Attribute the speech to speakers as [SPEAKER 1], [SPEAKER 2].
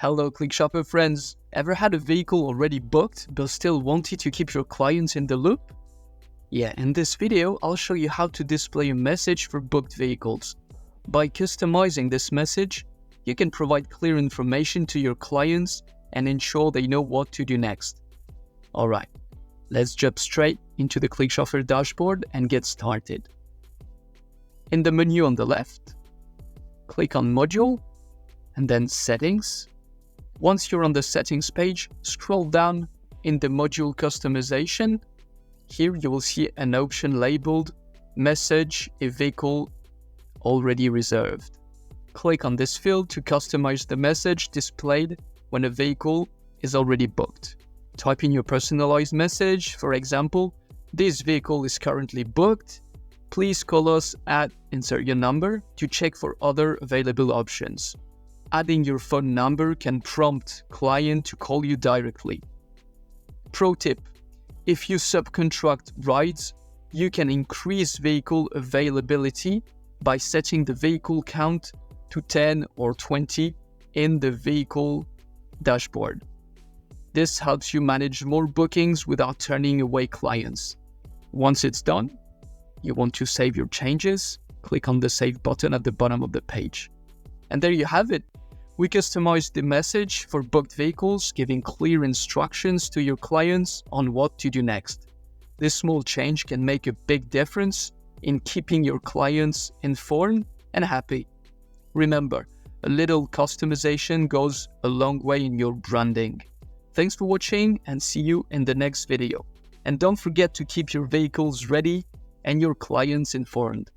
[SPEAKER 1] Hello ClickChauffeur friends, ever had a vehicle already booked but still wanted to keep your clients in the loop? Yeah, in this video I'll show you how to display a message for booked vehicles. By customizing this message, you can provide clear information to your clients and ensure they know what to do next. Alright, let's jump straight into the ClickChauffeur dashboard and get started. In the menu on the left, click on Module and then Settings. Once you're on the settings page, scroll down in the module customization. Here you will see an option labeled Message if vehicle already reserved. Click on this field to customize the message displayed when a vehicle is already booked. Type in your personalized message, for example, this vehicle is currently booked. Please call us at insert your number to check for other available options. Adding your phone number can prompt client to call you directly. Pro tip: if you subcontract rides, you can increase vehicle availability by setting the vehicle count to 10 or 20 in the vehicle dashboard. This helps you manage more bookings without turning away clients. Once it's done, you want to save your changes, click on the Save button at the bottom of the page. And there you have it. We customized the message for booked vehicles, giving clear instructions to your clients on what to do next. This small change can make a big difference in keeping your clients informed and happy. Remember, a little customization goes a long way in your branding. Thanks for watching and see you in the next video. And don't forget to keep your vehicles ready and your clients informed.